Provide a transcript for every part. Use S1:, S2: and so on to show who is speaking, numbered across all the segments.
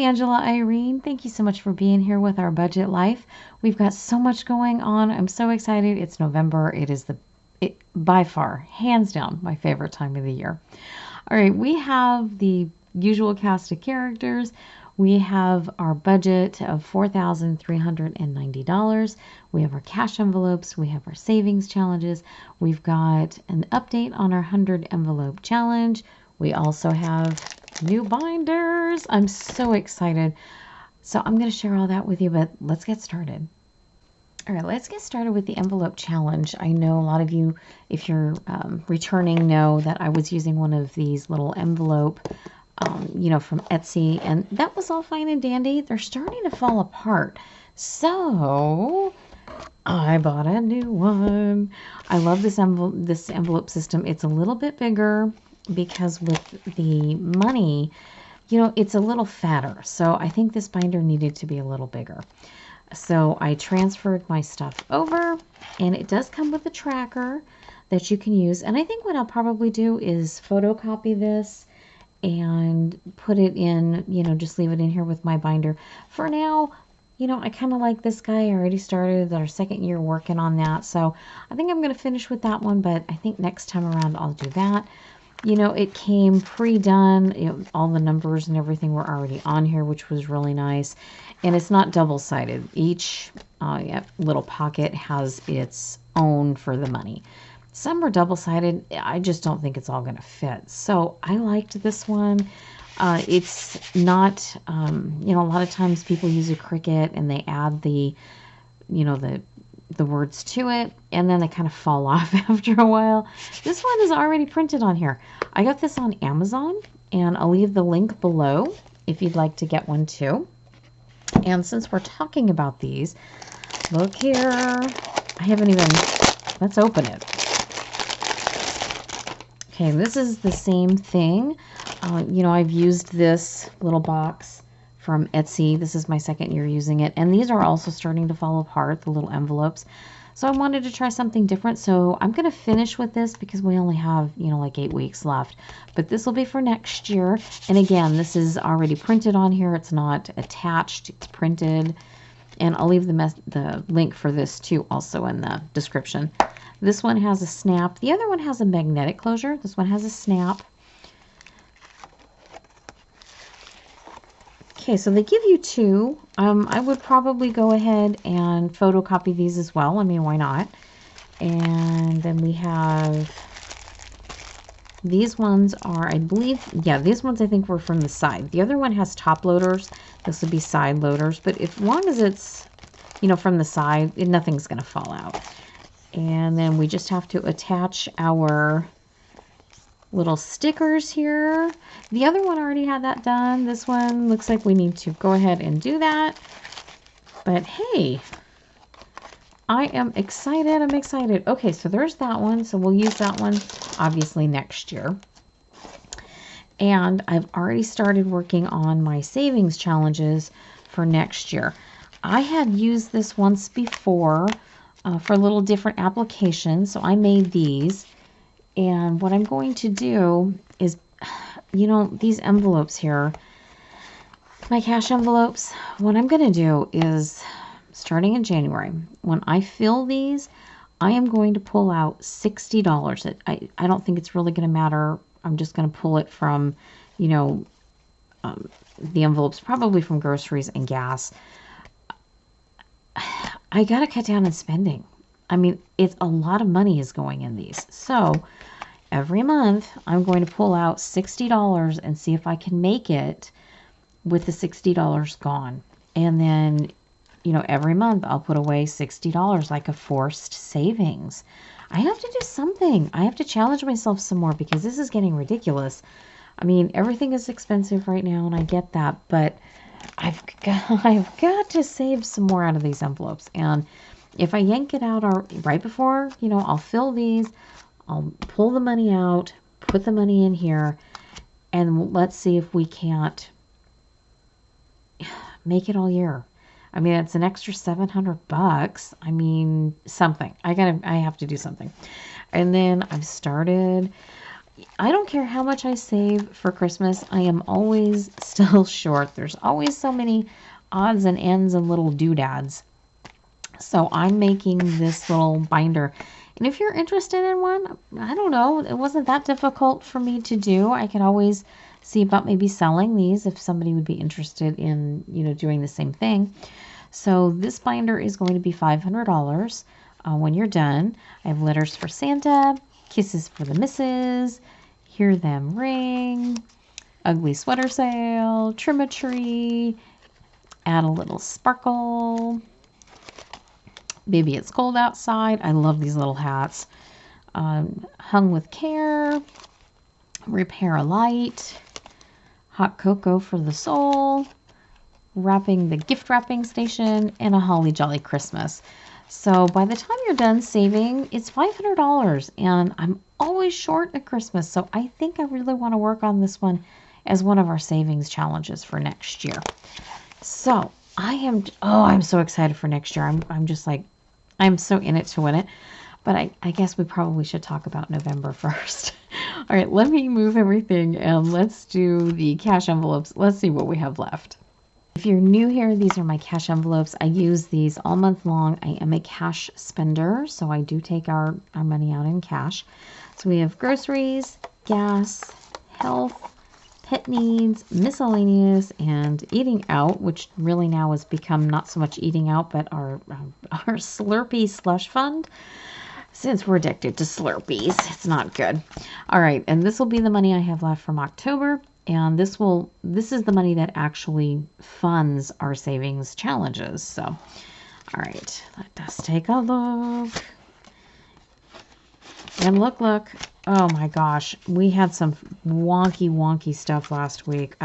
S1: Angela Irene. Thank you so much for being here with our budget life. We've got so much going on. I'm so excited. It's November. It is by far, hands down, my favorite time of the year. All right, we have the usual cast of characters. We have our budget of $4,390. We have our cash envelopes. We have our savings challenges. We've got an update on our 100 envelope challenge. We also have new binders. I'm so excited. So I'm going to share all that with you, but let's get started. All right, let's get started with the envelope challenge. I know a lot of you, if you're returning, know that I was using one of these little envelope, from Etsy, and that was all fine and dandy. They're starting to fall apart. So I bought a new one. I love this envelope system. It's a little bit bigger because with the money, it's a little fatter. So I think this binder needed to be a little bigger. So I transferred my stuff over, and it does come with a tracker that you can use. And I think what I'll probably do is photocopy this and put it in, just leave it in here with my binder. For now, I kind of like this guy. I already started our second year working on that. So I think I'm going to finish with that one, but I think next time around I'll do that. It came pre-done. All the numbers and everything were already on here, which was really nice. And it's not double-sided. Each little pocket has its own for the money. Some are double-sided. I just don't think it's all going to fit. So I liked this one. It's not, a lot of times people use a Cricut and they add the words to it, and then they kind of fall off after a while. This one is already printed on here. I got this on Amazon, and I'll leave the link below if you'd like to get one too. And since we're talking about these, look here. Let's open it. Okay, this is the same thing. I've used this little box from Etsy. This is my second year using it. And these are also starting to fall apart, the little envelopes. So I wanted to try something different. So I'm going to finish with this because we only have, like 8 weeks left. But this will be for next year. And again, this is already printed on here. It's not attached. It's printed. And I'll leave the link for this too also in the description. This one has a snap. The other one has a magnetic closure. This one has a snap. Okay, so they give you two. I would probably go ahead and photocopy these as well. I mean, why not? And then we have these ones are, I believe, yeah, these ones I think were from the side. The other one has top loaders. This would be side loaders. But as long as it's, from the side, nothing's going to fall out. And then we just have to attach our little stickers here. The other one already had that done. This one looks like we need to go ahead and do that. But hey, I am excited. I'm excited. Okay, so there's that one. So we'll use that one obviously next year. And I've already started working on my savings challenges for next year. I had used this once before for a little different application. So I made these. And what I'm going to do is, these envelopes here, my cash envelopes, what I'm going to do is, starting in January, when I fill these, I am going to pull out $60. I don't think it's really going to matter. I'm just going to pull it from, the envelopes, probably from groceries and gas. I got to cut down on spending. I mean, it's a lot of money is going in these. So every month I'm going to pull out $60 and see if I can make it with the $60 gone. And then, every month I'll put away $60 like a forced savings. I have to do something. I have to challenge myself some more because this is getting ridiculous. I mean, everything is expensive right now and I get that, but I've got to save some more out of these envelopes. And if I yank it out right before, I'll fill these, I'll pull the money out, put the money in here, and let's see if we can't make it all year. I mean, it's an extra $700. I mean, something. I have to do something. And then I've started, I don't care how much I save for Christmas, I am always still short. There's always so many odds and ends and little doodads. So I'm making this little binder. And if you're interested in one, I don't know, it wasn't that difficult for me to do. I could always see about maybe selling these if somebody would be interested in, doing the same thing. So this binder is going to be $500 when you're done. I have letters for Santa, kisses for the missus, hear them ring, ugly sweater sale, trim a tree, add a little sparkle, baby it's cold outside. I love these little hats. Hung with care, repair a light, hot cocoa for the soul, wrapping the gift wrapping station, and a holly jolly Christmas. So by the time you're done saving, it's $500, and I'm always short at Christmas. So I think I really want to work on this one as one of our savings challenges for next year. So I'm so excited for next year. I'm just like, I'm so in it to win it. But I guess we probably should talk about November first. All right, let me move everything and let's do the cash envelopes. Let's see what we have left. If you're new here, these are my cash envelopes. I use these all month long. I am a cash spender, so I do take our money out in cash. So we have groceries, gas, health, pet needs, miscellaneous, and eating out, which really now has become not so much eating out, but our Slurpee slush fund. Since we're addicted to Slurpees, it's not good. All right, and this will be the money I have left from October. And this is the money that actually funds our savings challenges. So, all right, let us take a look. And look. Oh my gosh, we had some wonky stuff last week.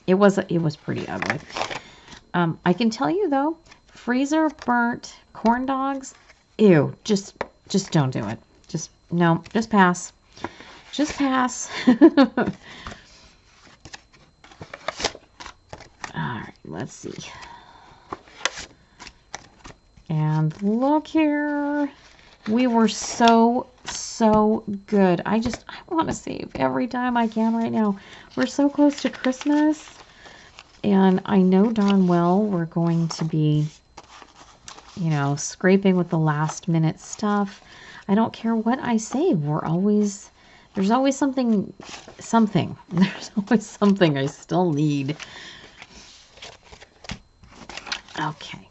S1: It was pretty ugly. I can tell you though, freezer burnt corn dogs. Ew, just don't do it. Just pass. Just pass. All right, let's see. And look here. We were so good. I want to save every time I can right now. We're so close to Christmas. And I know darn well we're going to be, scraping with the last minute stuff. I don't care what I save. There's always something. There's always something I still need. Okay.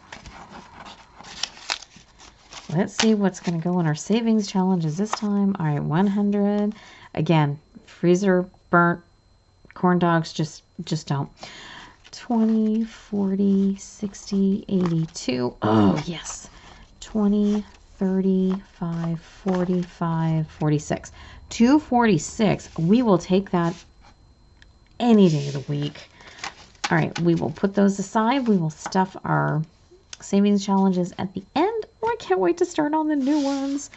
S1: Let's see what's going to go in our savings challenges this time. All right, 100. Again, freezer burnt corn dogs, just don't. 20, 40, 60, 82. Oh, yes. 20, 35, 45, 46. 246. We will take that any day of the week. All right, we will put those aside. We will stuff our savings challenges at the end. Oh, I can't wait to start on the new ones.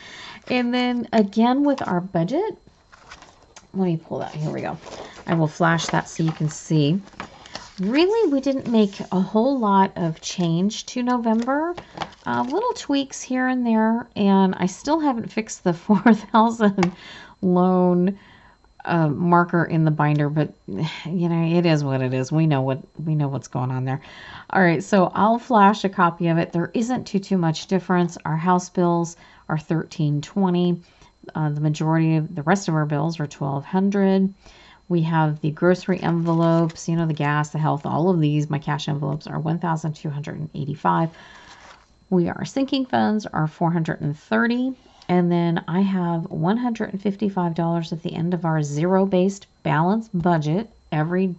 S1: And then again with our budget, let me pull that. Here we go. I will flash that so you can see. Really, we didn't make a whole lot of change to November. Little tweaks here and there, and I still haven't fixed the 4,000 loan marker in the binder, but it is what it is. We know what's going on there. All right, so I'll flash a copy of it. There isn't too much difference. Our house bills are $1,320. The rest of our bills are $1,200. We have the grocery envelopes, the gas, the health, all of these. My cash envelopes are $1,285. Our sinking funds are $430. And then I have $155 at the end of our zero-based balanced budget. Every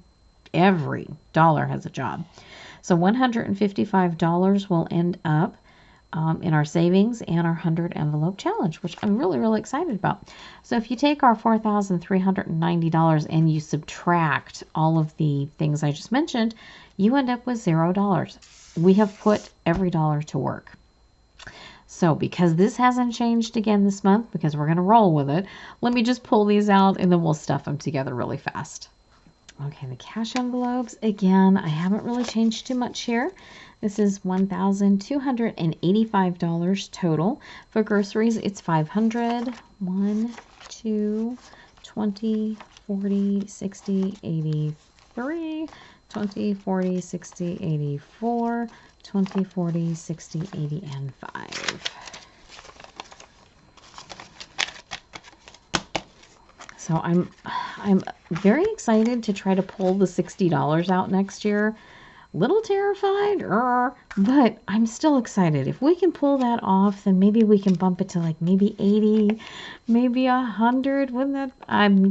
S1: dollar has a job. So $155 will end up in our savings and our 100 envelope challenge, which I'm really, really excited about. So if you take our $4,390 and you subtract all of the things I just mentioned, you end up with $0. We have put every dollar to work. So because this hasn't changed again this month, because we're going to roll with it, let me just pull these out and then we'll stuff them together really fast. Okay, the cash envelopes, again, I haven't really changed too much here. This is $1,285 total. For groceries, it's $500. 1, 2, 20, 40, 60, 83, 20, 40, 60, 84, 20, 40, 60, 80, and 5. So I'm very excited to try to pull the $60 out next year. Little terrified, but I'm still excited. If we can pull that off, then maybe we can bump it to like maybe 80, maybe 100. Wouldn't that?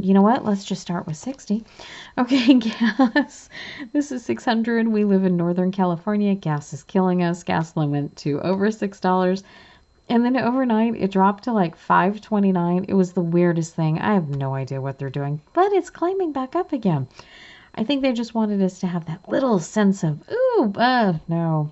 S1: You know what? Let's just start with 60. Okay, gas. This is 600. We live in Northern California. Gas is killing us. Gasoline went to over $6. And then overnight, it dropped to like $5.29. It was the weirdest thing. I have no idea what they're doing, but it's climbing back up again. I think they just wanted us to have that little sense of, ooh, no.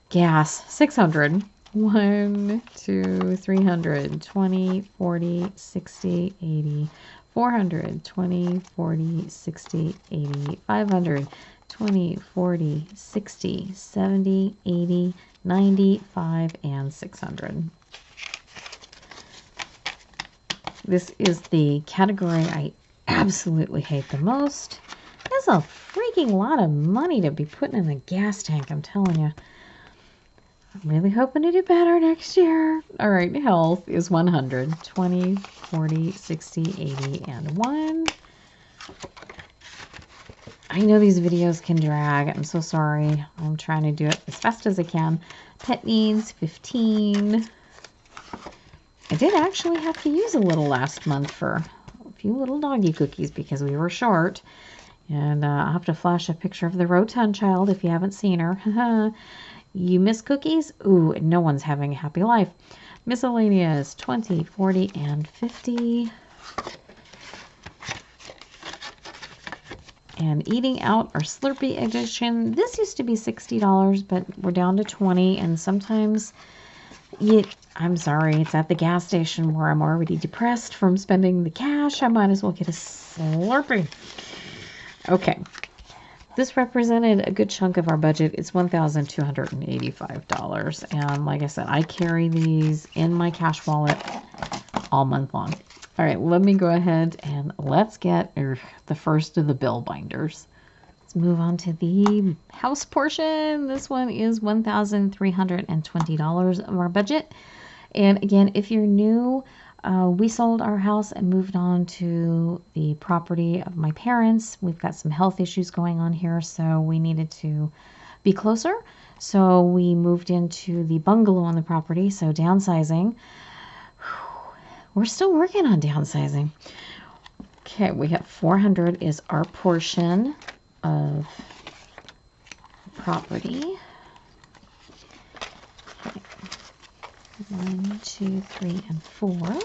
S1: Gas, 600. 1, 2, 300, 20, 40, 60, 80, 400, 20, 40, 60, 80, 500, 20, 40, 60, 70, 80, 95, and 600. This is the category I absolutely hate the most. That's a freaking lot of money to be putting in a gas tank, I'm telling you. I'm really hoping to do better next year. All right, health is 100, 20, 40, 60, 80, and 1. I know these videos can drag. I'm so sorry. I'm trying to do it as fast as I can. Pet needs, 15. I did actually have to use a little last month for a few little doggy cookies because we were short. And I'll have to flash a picture of the rotund child if you haven't seen her. You miss cookies? Ooh, no one's having a happy life. Miscellaneous, 20, 40, and 50. And eating out or Slurpee edition. This used to be $60, but we're down to 20. And sometimes, I'm sorry, it's at the gas station where I'm already depressed from spending the cash. I might as well get a Slurpee. Okay. This represented a good chunk of our budget. It's $1,285. And like I said, I carry these in my cash wallet all month long. All right, let me go ahead and let's get the first of the bill binders. Let's move on to the house portion. This one is $1,320 of our budget. And again, if you're new, we sold our house and moved on to the property of my parents. We've got some health issues going on here, so we needed to be closer. So we moved into the bungalow on the property, so downsizing. We're still working on downsizing. Okay, we have 400 is our portion of property. Okay. 1, 2, 3, and 4.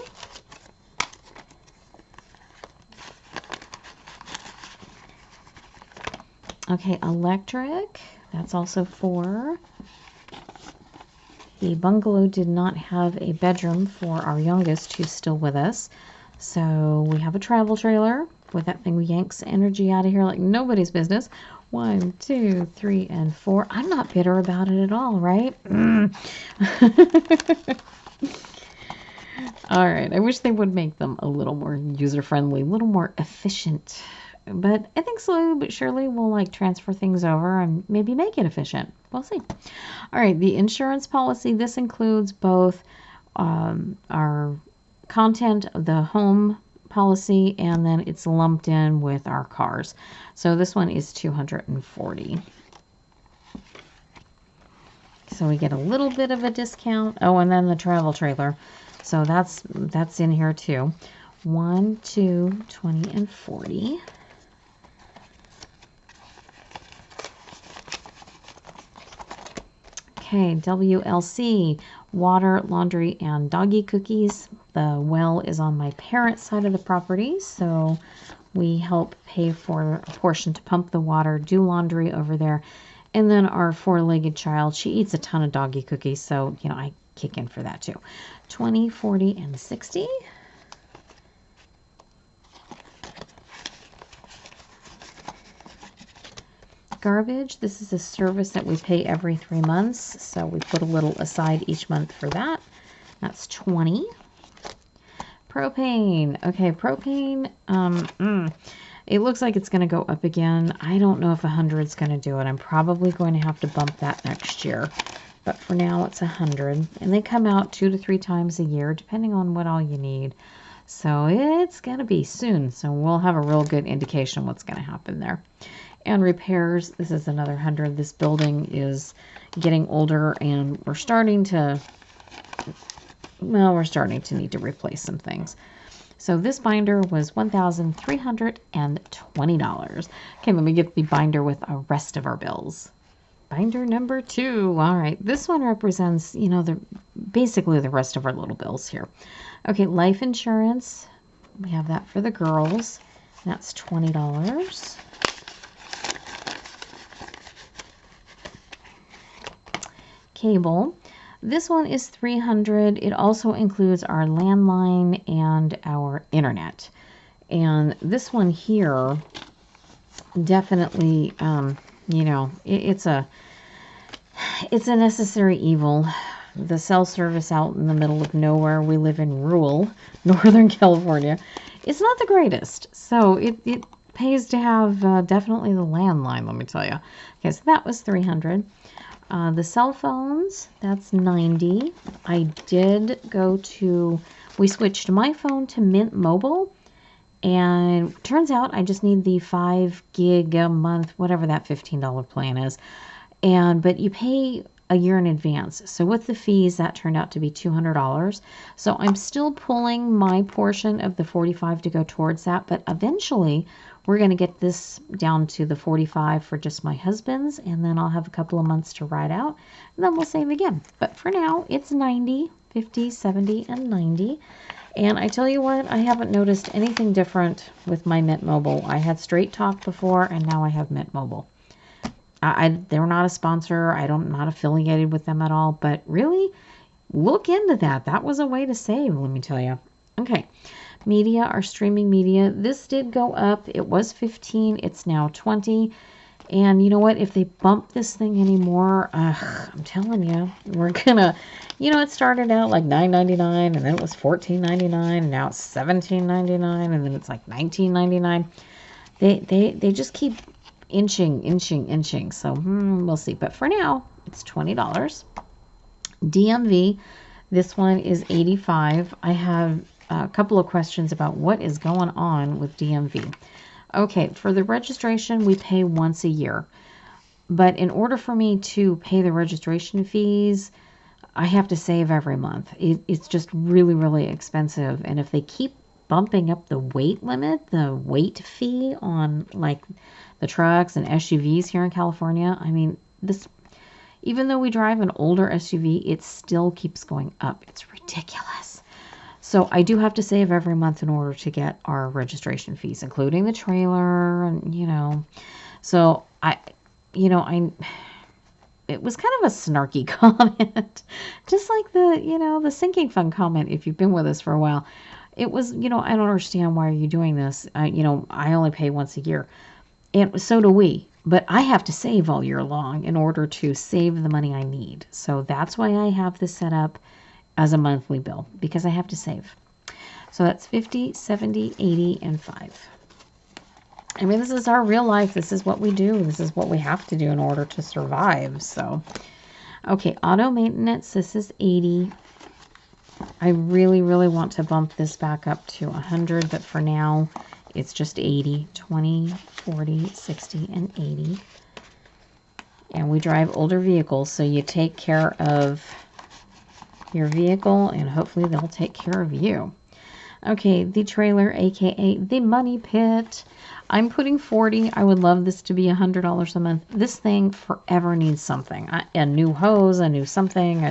S1: Okay, electric, that's also 4. The bungalow did not have a bedroom for our youngest, who's still with us. So we have a travel trailer. With that thing, we yanks energy out of here like nobody's business. 1, 2, 3, and 4. I'm not bitter about it at all, right? All right. I wish they would make them a little more user-friendly, a little more efficient. But I think slowly but surely we'll like transfer things over and maybe make it efficient. We'll see. All right. The insurance policy. This includes both our content of the home policy, and then it's lumped in with our cars. So this one is $240. So we get a little bit of a discount. Oh, and then the travel trailer. So that's in here too. 1, 2, 20, and 40. Okay, WLC, water, laundry, and doggy cookies. The well is on my parents' side of the property, so we help pay for a portion to pump the water, do laundry over there. And then our 4-legged child, she eats a ton of doggy cookies, so, you know, I kick in for that too. 20, 40, and 60. Garbage, this is a service that we pay every 3 months, so we put a little aside each month for that. That's 20. Propane. Okay, propane. It looks like it's going to go up again. I don't know if 100 is going to do it. I'm probably going to have to bump that next year. But for now, it's 100. And they come out 2 to 3 times a year, depending on what all you need. So it's going to be soon. So we'll have a real good indication what's going to happen there. And repairs, this is another 100. This building is getting older, and we're starting to need to replace some things. So this binder was $1,320. Okay, let me get the binder with the rest of our bills. Binder number 2. All right, this one represents, basically the rest of our little bills here. Okay, life insurance. We have that for the girls. That's $20. Cable. This one is $300. It also includes our landline and our internet. And this one here, definitely, it's a necessary evil. The cell service out in the middle of nowhere. We live in rural Northern California. It's not the greatest. So it pays to have definitely the landline, let me tell you. Okay, so that was $300. The cell phones, that's $90. We switched my phone to Mint Mobile, and turns out I just need the 5 gig a month, whatever that $15 plan is. But you pay a year in advance. So with the fees, that turned out to be $200. So I'm still pulling my portion of the $45 to go towards that, but eventually we're going to get this down to the $45 for just my husband's, and then I'll have a couple of months to ride out, and then we'll save again. But for now, it's $90, $50, $70, and $90. And I tell you what, I haven't noticed anything different with my Mint Mobile. I had Straight Talk before, and now I have Mint Mobile. They're not a sponsor. I'm not affiliated with them at all. But really, look into that. That was a way to save, let me tell you. Okay, media, our streaming media. This did go up. It was $15. It's now $20. And you know what? If they bump this thing anymore, I'm telling you, we're gonna, it started out like $9.99, and then it was $14.99, and now it's $17.99, and then it's like $19.99. They just keep inching. So we'll see. But for now, it's $20. DMV, this one is $85. I have a couple of questions about what is going on with DMV. Okay, for the registration, we pay once a year. But in order for me to pay the registration fees, I have to save every month. It's just really, really expensive. And if they keep bumping up the weight limit, the weight fee on like the trucks and SUVs here in California, I mean, even though we drive an older SUV, it still keeps going up. It's ridiculous. So I do have to save every month in order to get our registration fees, including the trailer, and so it was kind of a snarky comment, just like the sinking fund comment. If you've been with us for a while, it was, I don't understand, why are you doing this? I only pay once a year, and so do we. But I have to save all year long in order to save the money I need. So that's why I have this set up as a monthly bill, because I have to save. So that's 50, 70, 80, and 5. I mean, this is our real life. This is what we do. This is what we have to do in order to survive. So, okay, auto maintenance, this is 80. I really, really want to bump this back up to 100, but for now, it's just 80, 20, 40, 60, and 80. And we drive older vehicles, so you take care of your vehicle, and hopefully they'll take care of you. Okay, the trailer, aka the money pit. I'm putting 40. I would love this to be $100 a month. This thing forever needs something. A new hose, a new something.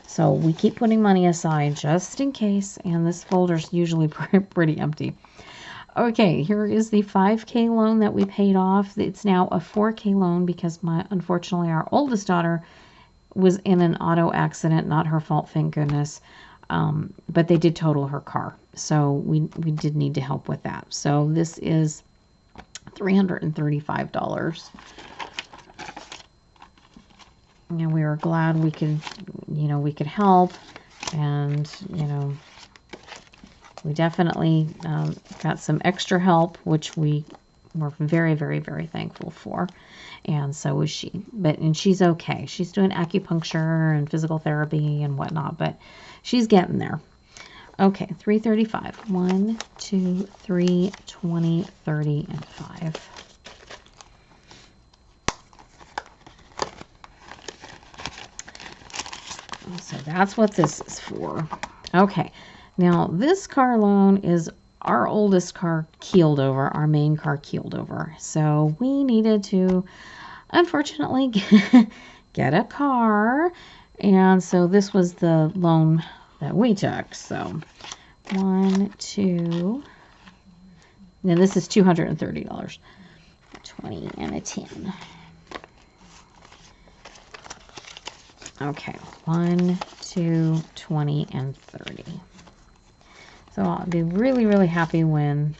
S1: So we keep putting money aside just in case, and this folder's usually pretty empty. Okay, here is the 5K loan that we paid off. It's now a 4K loan because unfortunately our oldest daughter was in an auto accident. Not her fault, thank goodness. But they did total her car. So we did need to help with that. So this is $335. And we were glad we could help. And, we definitely got some extra help, which we were very, very, very thankful for. And so was she. And she's okay. She's doing acupuncture and physical therapy and whatnot, but she's getting there. Okay, 335. 1, 2, 3, 20, 30, and 5. So that's what this is for. Okay, now this car loan is our oldest car keeled over, our main car keeled over. So we needed to, unfortunately, get a car. And so this was the loan that we took. So 1, 2, now this is $230. 20 and a 10. Okay, 1, 2, 20, and 30. So I'll be really, really happy when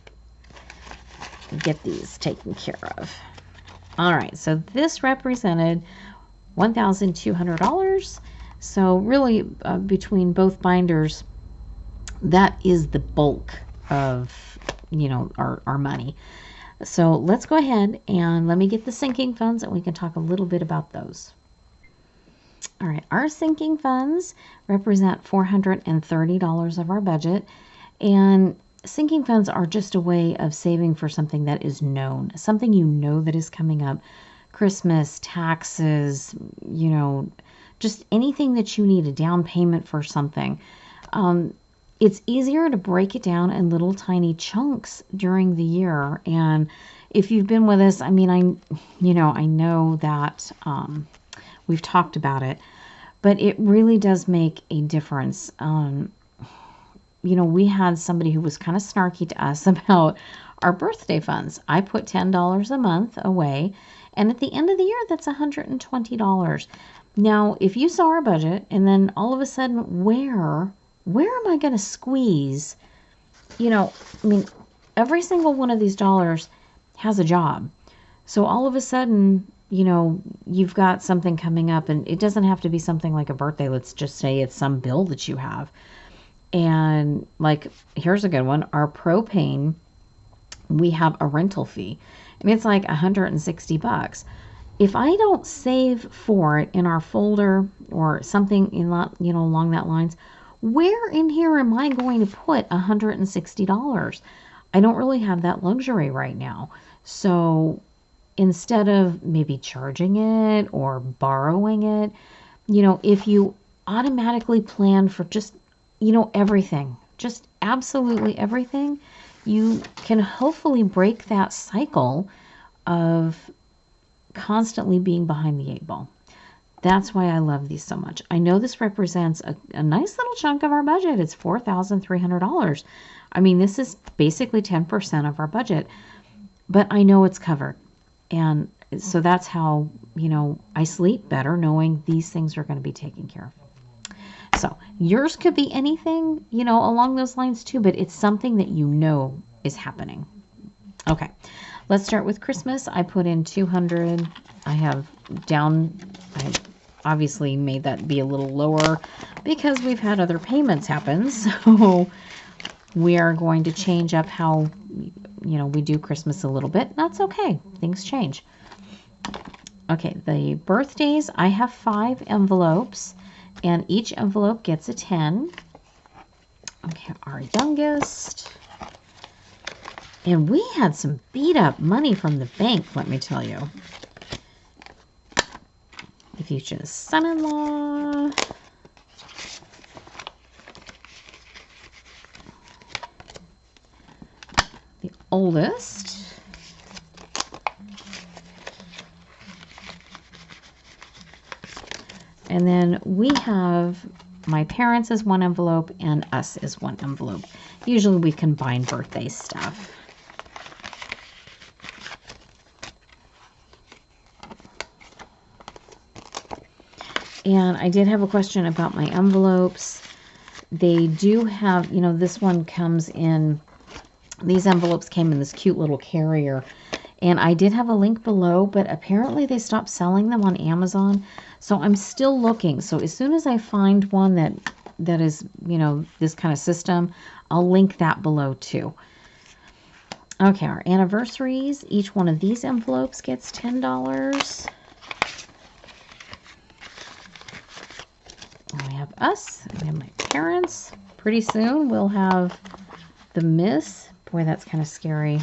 S1: we get these taken care of. All right, so this represented $1,200. So really, between both binders, that is the bulk of, our money. So let's go ahead and let me get the sinking funds, and we can talk a little bit about those. All right, our sinking funds represent $430 of our budget, and sinking funds are just a way of saving for something that is known, something that is coming up, Christmas, taxes, just anything that you need, a down payment for something. It's easier to break it down in little tiny chunks during the year, and if you've been with us, I know that we've talked about it, but it really does make a difference. We had somebody who was kind of snarky to us about our birthday funds. I put $10 a month away, and at the end of the year, that's $120. Now, if you saw our budget, and then all of a sudden, where am I going to squeeze? Every single one of these dollars has a job. So all of a sudden, you've got something coming up, and it doesn't have to be something like a birthday. Let's just say it's some bill that you have. And here's a good one. Our propane, we have a rental fee, and it's like $160. If I don't save for it in our folder or something along that lines, where in here am I going to put $160? I don't really have that luxury right now. So instead of maybe charging it or borrowing it, if you automatically plan for just, everything, just absolutely everything, you can hopefully break that cycle of constantly being behind the 8 ball. That's why I love these so much. I know this represents a nice little chunk of our budget. It's $4,300. This is basically 10% of our budget, but I know it's covered. And so that's how, I sleep better knowing these things are going to be taken care of. So yours could be anything, along those lines too, but it's something that is happening. Okay, let's start with Christmas. I put in 200. I obviously made that be a little lower because we've had other payments happen. So we are going to change up how, we do Christmas a little bit. That's okay. Things change. Okay, the birthdays, I have 5 envelopes, and each envelope gets a 10. Okay, our youngest. And we had some beat up money from the bank, let me tell you. The future son-in-law. The oldest. And then we have my parents as one envelope and us as one envelope. Usually we combine birthday stuff. And I did have a question about my envelopes. They do have, this one comes in, these envelopes came in this cute little carrier. And I did have a link below, but apparently they stopped selling them on Amazon. So I'm still looking. So as soon as I find one that that is, this kind of system, I'll link that below too. Okay, our anniversaries. Each one of these envelopes gets $10. And we have us. We have my parents. Pretty soon we'll have the Miss. Boy, that's kind of scary.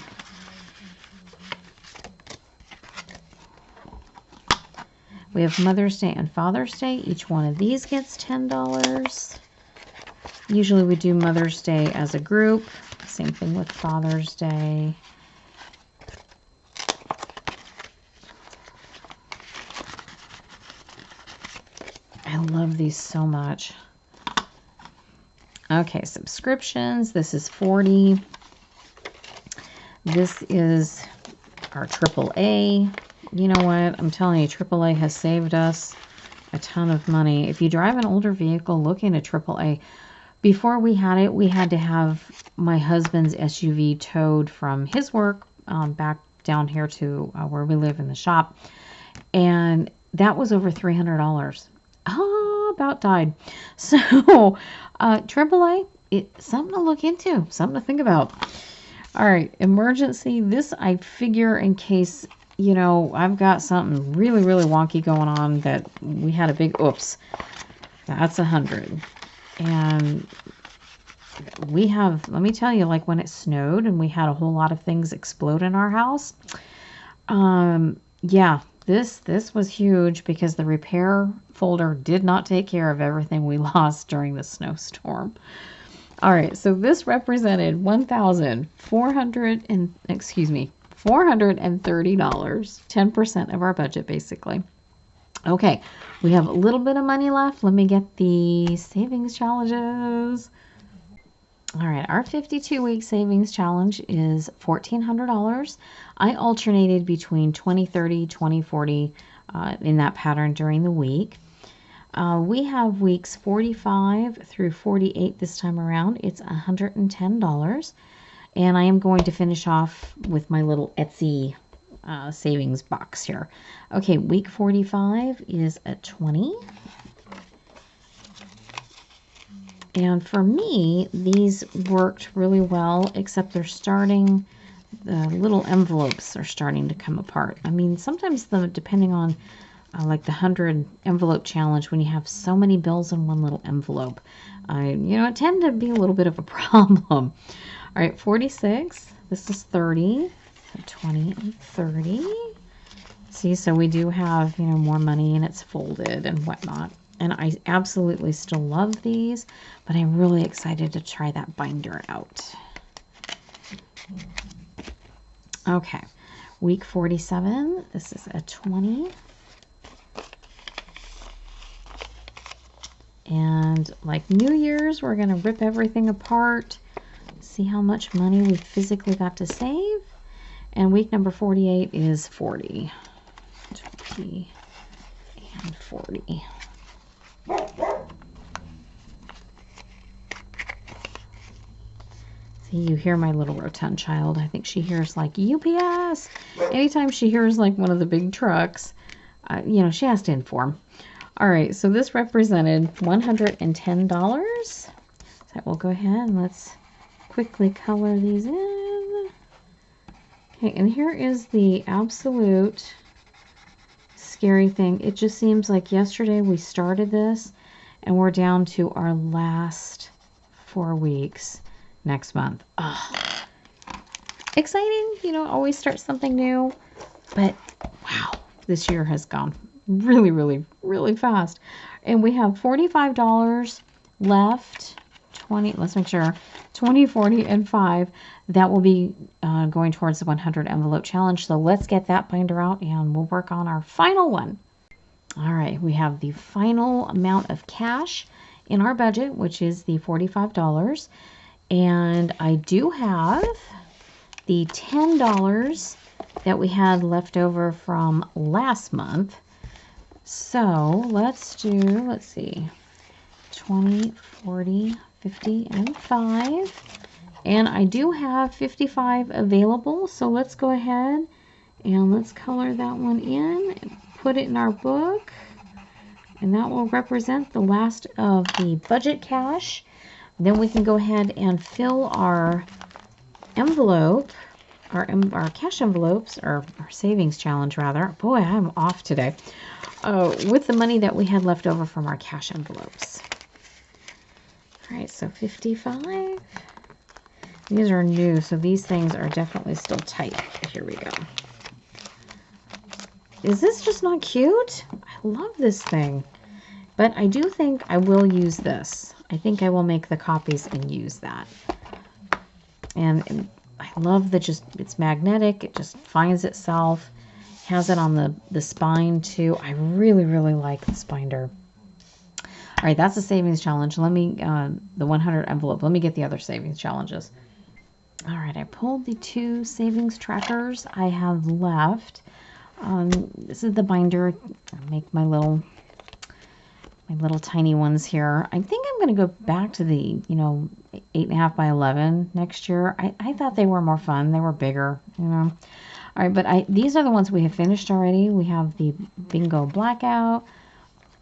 S1: We have Mother's Day and Father's Day. Each one of these gets $10. Usually we do Mother's Day as a group. Same thing with Father's Day. I love these so much. Okay, subscriptions. This is $40. This is our AAA. You know what? I'm telling you, AAA has saved us a ton of money. If you drive an older vehicle, look into AAA. Before we had it, we had to have my husband's SUV towed from his work back down here to where we live in the shop. And that was over $300. About died. So AAA, it's something to look into, something to think about. All right, emergency. This I figure in case, I've got something really, really wonky going on that we had a big oops. That's 100. And we have, let me tell you, like when it snowed and we had a whole lot of things explode in our house. Yeah, this was huge because the repair folder did not take care of everything we lost during the snowstorm. All right, so this represented $430, 10% of our budget, basically. Okay, we have a little bit of money left. Let me get the savings challenges. All right, our 52-week savings challenge is $1,400. I alternated between 20/30, 20/40 in that pattern during the week. We have weeks 45 through 48 this time around. It's $110. And I am going to finish off with my little Etsy savings box here. Okay, week 45 is at 20. And for me, these worked really well, except the little envelopes are starting to come apart. I mean, sometimes depending on like the 100 envelope challenge, when you have so many bills in one little envelope, it tend to be a little bit of a problem. All right, 46, this is 30, so 20 and 30. See, so we do have, more money and it's folded and whatnot. And I absolutely still love these, but I'm really excited to try that binder out. Okay, week 47, this is a 20. And like New Year's, we're going to rip everything apart, see how much money we physically got to save. And week number 48 is 40. 20 and 40. See, you hear my little rotund child. I think she hears like UPS. Anytime she hears like one of the big trucks, she has to inform. All right, so this represented $110. So we'll go ahead and let's quickly color these in. Okay, and here is the absolute scary thing. It just seems like yesterday we started this and we're down to our last 4 weeks next month. Exciting, always start something new. But wow, this year has gone really, really, really fast. And we have $45 left. 20, let's make sure, 20, 40, and 5. That will be going towards the 100 envelope challenge. So let's get that binder out and we'll work on our final one. All right, we have the final amount of cash in our budget, which is the $45. And I do have the $10 that we had left over from last month. So let's see, 20, 40, 50, and 5. And I do have 55 available, so let's go ahead and let's color that one in and put it in our book. And that will represent the last of the budget cash. Then we can go ahead and fill our envelope, our cash envelopes, or our savings challenge rather. Boy, I'm off today. With the money that we had left over from our cash envelopes. All right, so 55. These are new, so these things are definitely still tight. Here we go. Is this just not cute? I love this thing. But I do think I will use this. I think I will make the copies and use that. And I love that it's magnetic. It just finds itself. Has it on the spine too. I really, really like this binder. All right, that's a savings challenge. Let me, the 100 envelope. Let me get the other savings challenges. All right, I pulled the 2 savings trackers I have left. This is the binder. I'll make my little tiny ones here. I think I'm going to go back to the, 8.5 by 11 next year. I thought they were more fun. They were bigger, All right, but these are the ones we have finished already. We have the Bingo Blackout,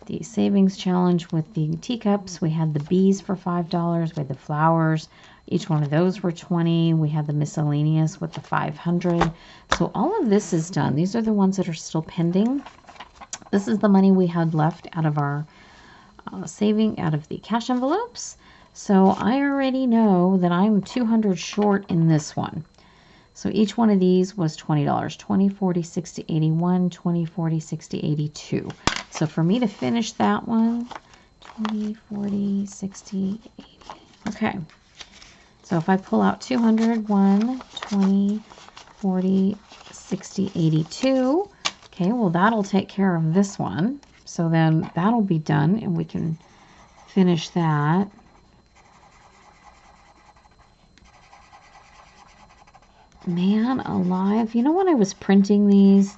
S1: the Savings Challenge with the teacups. We had the bees for $5. We had the flowers. Each one of those were $20. We had the miscellaneous with the $500. So all of this is done. These are the ones that are still pending. This is the money we had left out of our saving out of the cash envelopes. So I already know that I'm 200 short in this one. So each one of these was $20. 20, 40, 60, 81, 20, 40, 60, 82. So for me to finish that one, 20, 40, 60, 80. Okay. So if I pull out 200, 1, 20, 40, 60, 82. Okay, well that'll take care of this one. So then that'll be done and we can finish that. Man alive. You know, when I was printing these,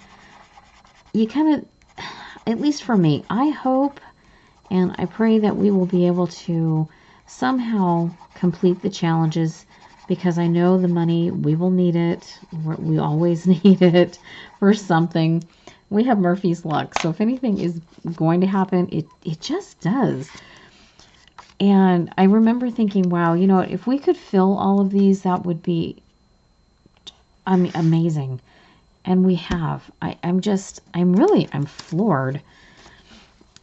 S1: you kind of, at least for me, I hope and I pray that we will be able to somehow complete the challenges, because I know the money, we will need it. We always need it for something. We have Murphy's luck, so if anything is going to happen, it just does. And I remember thinking, wow, if we could fill all of these, that would be amazing. And we have. I'm floored.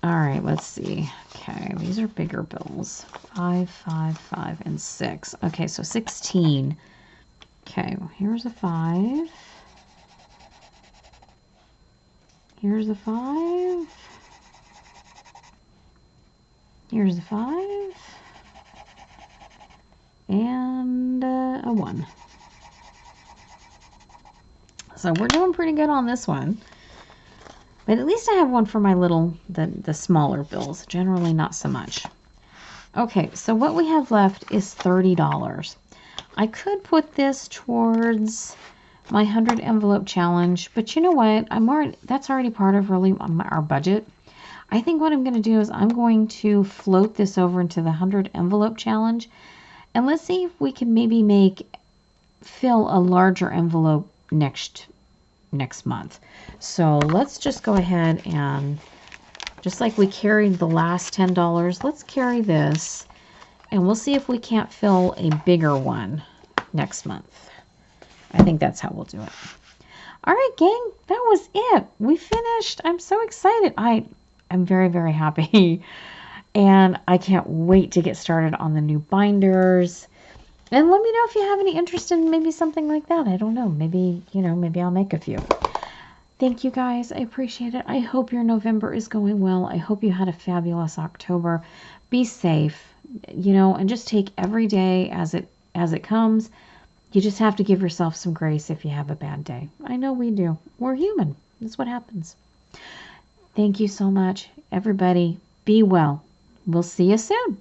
S1: All right, let's see. Okay, these are bigger bills. 5, 5, 5, and 6. Okay, so 16. Okay, well, here's a 5. Here's a 5. Here's a 5. And a 1. So we're doing pretty good on this one. But at least I have one for my the smaller bills. Generally not so much. Okay, so what we have left is $30. I could put this towards my 100 envelope challenge, but you know what? That's already part of really our budget. I think what I'm going to do is I'm going to float this over into the 100 envelope challenge, and let's see if we can maybe fill a larger envelope next month. So let's just go ahead and, just like we carried the last $10, let's carry this and we'll see if we can't fill a bigger one next month. I think that's how we'll do it. All right, gang, that was it. We finished. I'm so excited. I'm very, very happy. And I can't wait to get started on the new binders. And let me know if you have any interest in maybe something like that. I don't know. Maybe, maybe I'll make a few. Thank you guys. I appreciate it. I hope your November is going well. I hope you had a fabulous October. Be safe, and just take every day as it comes. You just have to give yourself some grace if you have a bad day. I know we do. We're human. That's what happens. Thank you so much. Everybody, be well. We'll see you soon.